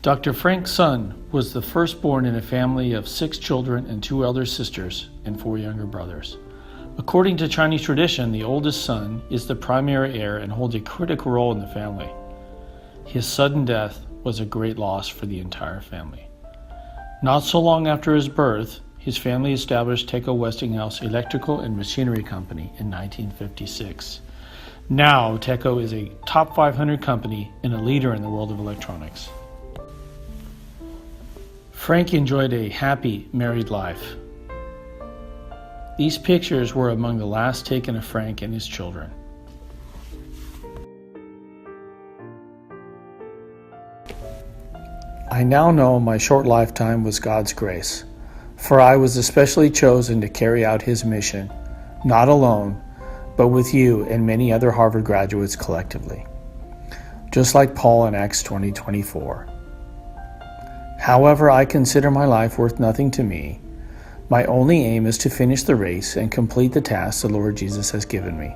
Dr. Fang Sun was the firstborn in a family of 6 children and 2 elder sisters and 4 younger brothers. According to Chinese tradition, the oldest son is the primary heir and holds a critical role in the family. His sudden death was a great loss for the entire family. Not so long after his birth, his family established Teco Westinghouse Electrical and Machinery Company in 1956. Now, Teco is a top 500 company and a leader in the world of electronics. Frank enjoyed a happy married life. These pictures were among the last taken of Frank and his children. I now know my short lifetime was God's grace, for I was especially chosen to carry out His mission, not alone, but with you and many other Harvard graduates collectively, just like Paul in Acts 20:24. However, I consider my life worth nothing to me. My only aim is to finish the race and complete the task the Lord Jesus has given me,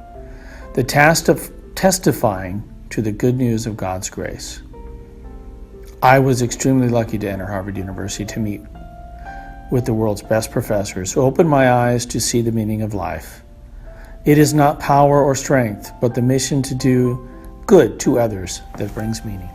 the task of testifying to the good news of God's grace. I was extremely lucky to enter Harvard University to meet with the world's best professors who opened my eyes to see the meaning of life. It is not power or strength, but the mission to do good to others that brings meaning.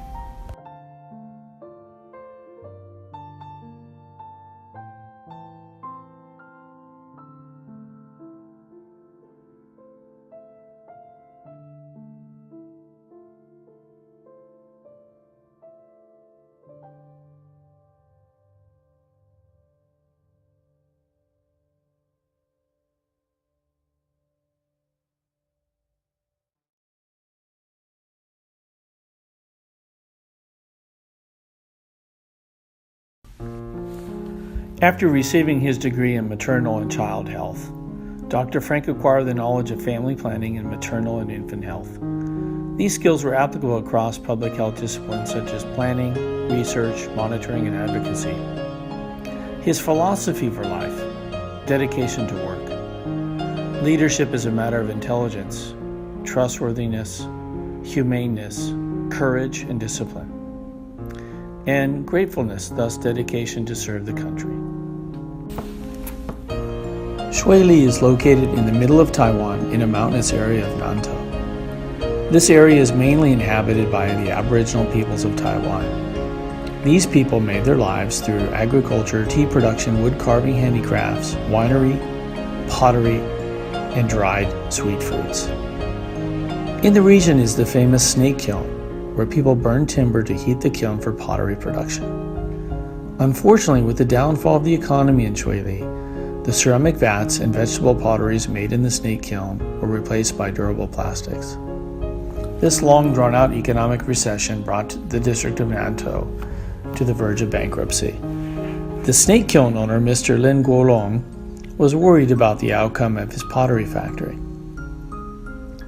After receiving his degree in maternal and child health, Dr. Frank acquired the knowledge of family planning and maternal and infant health. These skills were applicable across public health disciplines such as planning, research, monitoring, and advocacy. His philosophy for life: dedication to work. Leadership is a matter of intelligence, trustworthiness, humaneness, courage, and discipline. And gratefulness, thus dedication to serve the country. Shuili is located in the middle of Taiwan in a mountainous area of Nantou. This area is mainly inhabited by the Aboriginal peoples of Taiwan. These people made their lives through agriculture, tea production, wood carving handicrafts, winery, pottery, and dried sweet fruits. In the region is the famous snake kiln, where people burn timber to heat the kiln for pottery production. Unfortunately, with the downfall of the economy in Shuili, the ceramic vats and vegetable potteries made in the snake kiln were replaced by durable plastics. This long drawn-out economic recession brought the district of Nantou to the verge of bankruptcy. The snake kiln owner, Mr. Lin Guolong, was worried about the outcome of his pottery factory.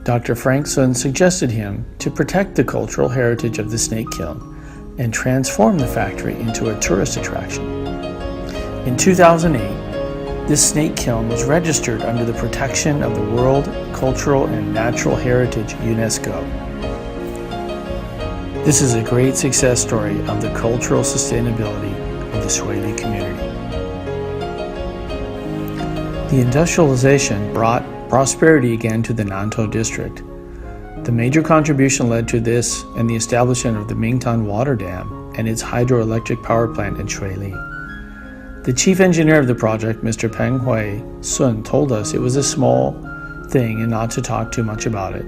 Dr. Fang Sun suggested him to protect the cultural heritage of the snake kiln and transform the factory into a tourist attraction. In 2008, this snake kiln was registered under the protection of the World Cultural and Natural Heritage UNESCO. This is a great success story of the cultural sustainability of the Shuili community. The industrialization brought prosperity again to the Nantou district. The major contribution led to this and the establishment of the Mingtan Water Dam and its hydroelectric power plant in Shuili. The chief engineer of the project, Mr. Peng Hui Sun, told us it was a small thing and not to talk too much about it.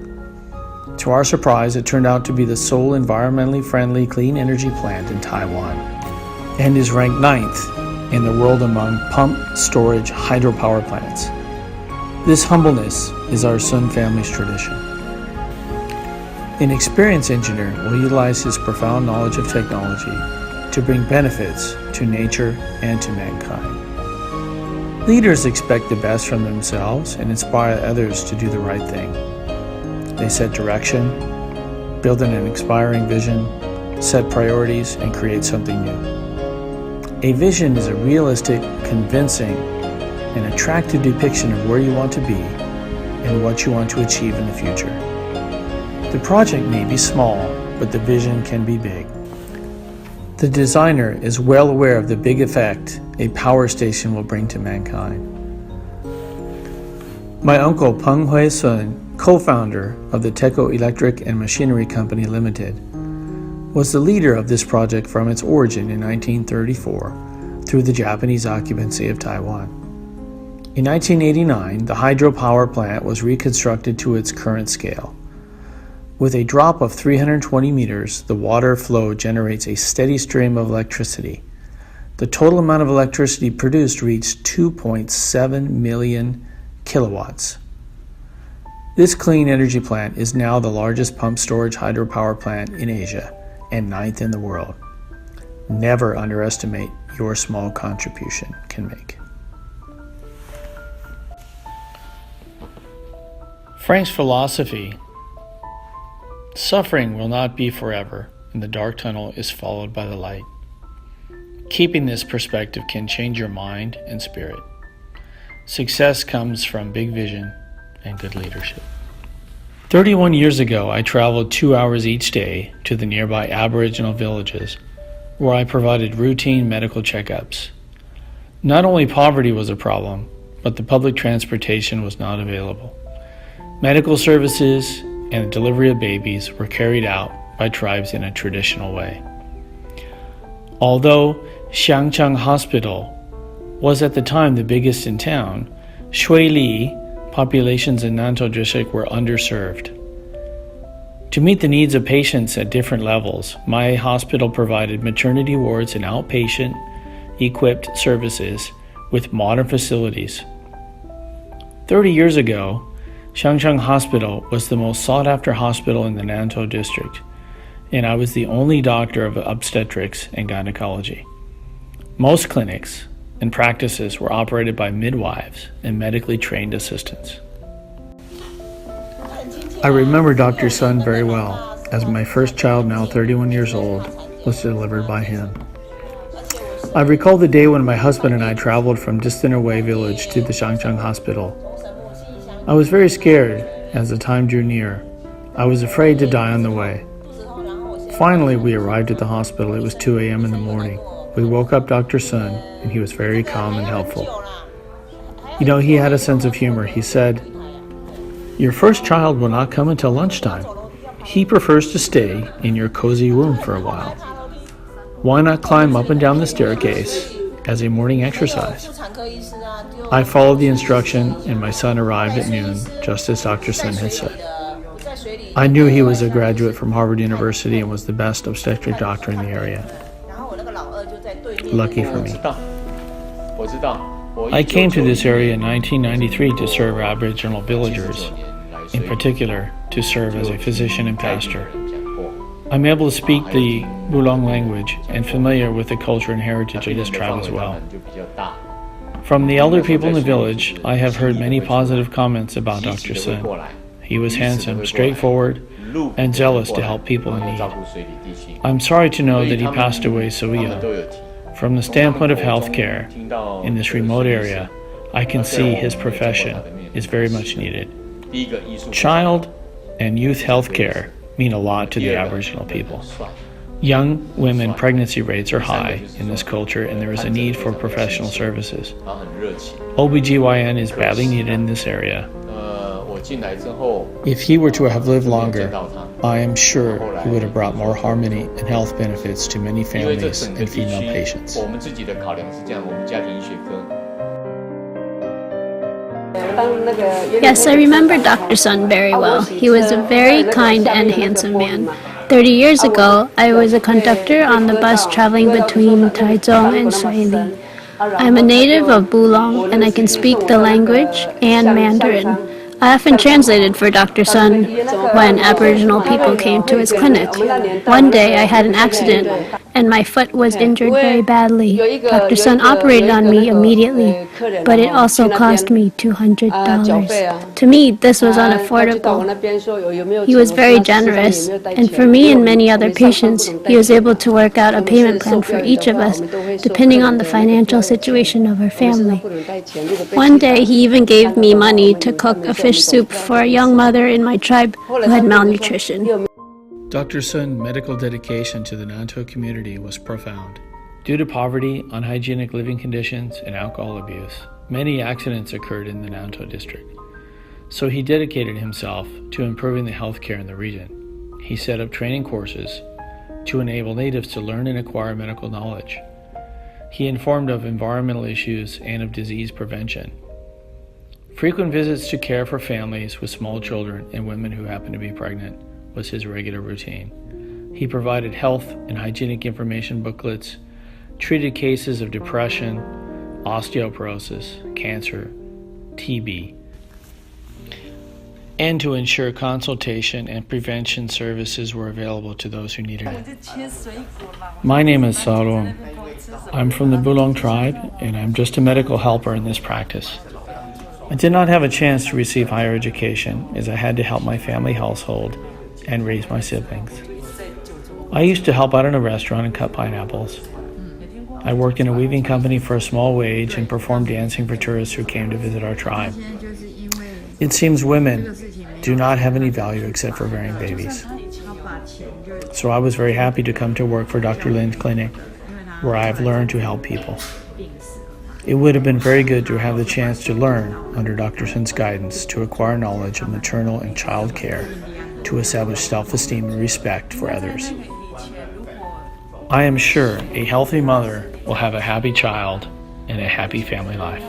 To our surprise, it turned out to be the sole environmentally friendly clean energy plant in Taiwan and is ranked 9th in the world among pump storage hydropower plants. This humbleness is our Sun family's tradition. An experienced engineer will utilize his profound knowledge of technology to bring benefits to nature and to mankind. Leaders expect the best from themselves and inspire others to do the right thing. They set direction, build an inspiring vision, set priorities, and create something new. A vision is a realistic, convincing, and attractive depiction of where you want to be and what you want to achieve in the future. The project may be small, but the vision can be big. The designer is well aware of the big effect a power station will bring to mankind. My uncle Peng Hui Sun, co-founder of the Teco Electric and Machinery Company Limited, was the leader of this project from its origin in 1934 through the Japanese occupancy of Taiwan. In 1989, the hydropower plant was reconstructed to its current scale. With a drop of 320 meters, the water flow generates a steady stream of electricity. The total amount of electricity produced reached 2.7 million kilowatts. This clean energy plant is now the largest pump storage hydropower plant in Asia and 9th in the world. Never underestimate your small contribution can make. Frank's philosophy: suffering will not be forever, and the dark tunnel is followed by the light. Keeping this perspective can change your mind and spirit. Success comes from big vision and good leadership. 31 years ago, I traveled 2 hours each day to the nearby Aboriginal villages, where I provided routine medical checkups. Not only poverty was a problem, but the public transportation was not available. Medical services and the delivery of babies were carried out by tribes in a traditional way. Although Xiangcheng Hospital was at the time the biggest in town, Shuili populations in Nantou district were underserved. To meet the needs of patients at different levels, my hospital provided maternity wards and outpatient equipped services with modern facilities. 30 years ago, Xiangcheng Hospital was the most sought-after hospital in the Nantou district, and I was the only doctor of obstetrics and gynecology. Most clinics and practices were operated by midwives and medically trained assistants. I remember Dr. Sun very well, as my first child, now 31 years old, was delivered by him. I recall the day when my husband and I traveled from distant away village to the Xiangcheng Hospital. I was very scared as the time drew near. I was afraid to die on the way. Finally, we arrived at the hospital. It was 2 a.m. in the morning. We woke up Dr. Sun, and he was very calm and helpful. You know, he had a sense of humor. He said, "Your first child will not come until lunchtime. He prefers to stay in your cozy room for a while. Why not climb up and down the staircase as a morning exercise?" I followed the instruction, and my son arrived at noon, just as Dr. Sun had said. I knew he was a graduate from Harvard University and was the best obstetric doctor in the area. Lucky for me. I came to this area in 1993 to serve Aboriginal villagers, in particular to serve as a physician and pastor. I'm able to speak the Bulong language and familiar with the culture and heritage of this tribe as well. From the elder people in the village, I have heard many positive comments about Dr. Sun. He was handsome, straightforward, and zealous to help people in need. I'm sorry to know that he passed away so young. From the standpoint of healthcare in this remote area, I can see his profession is very much needed. Child and youth healthcare mean a lot to the Aboriginal people. Young women pregnancy rates are high in this culture, and there is a need for professional services. OBGYN is badly needed in this area. If he were to have lived longer, I am sure he would have brought more harmony and health benefits to many families and female patients. Yes, I remember Dr. Sun very well. He was a very kind and handsome man. 30 years ago, I was a conductor on the bus traveling between Taichung and Shuili. I'm a native of Bulong, and I can speak the language and Mandarin. I often translated for Dr. Sun when Aboriginal people came to his clinic. One day I had an accident and my foot was injured very badly. Dr. Sun operated on me immediately, but it also cost me $200. To me, this was unaffordable. He was very generous, and for me and many other patients, he was able to work out a payment plan for each of us, depending on the financial situation of our family. One day, he even gave me money to cook a fish soup for a young mother in my tribe who had malnutrition. Dr. Sun's medical dedication to the Nantou community was profound. Due to poverty, unhygienic living conditions, and alcohol abuse, many accidents occurred in the Nantou district. So he dedicated himself to improving the healthcare in the region. He set up training courses to enable natives to learn and acquire medical knowledge. He informed of environmental issues and of disease prevention. Frequent visits to care for families with small children and women who happen to be pregnant was his regular routine. He provided health and hygienic information booklets, treated cases of depression, osteoporosis, cancer, TB, and to ensure consultation and prevention services were available to those who needed it. My name is Saurong. I'm from the Bulong tribe, and I'm just a medical helper in this practice. I did not have a chance to receive higher education as I had to help my family household and raise my siblings. I used to help out in a restaurant and cut pineapples. I worked in a weaving company for a small wage and performed dancing for tourists who came to visit our tribe. It seems women do not have any value except for bearing babies. So I was very happy to come to work for Dr. Lin's clinic, where I have learned to help people. It would have been very good to have the chance to learn under Dr. Sun's guidance to acquire knowledge of maternal and child care to establish self-esteem and respect for others. I am sure a healthy mother will have a happy child and a happy family life.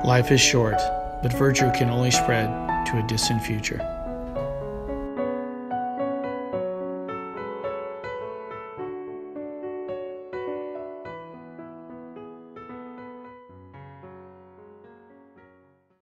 Life is short, but virtue can only spread to a distant future.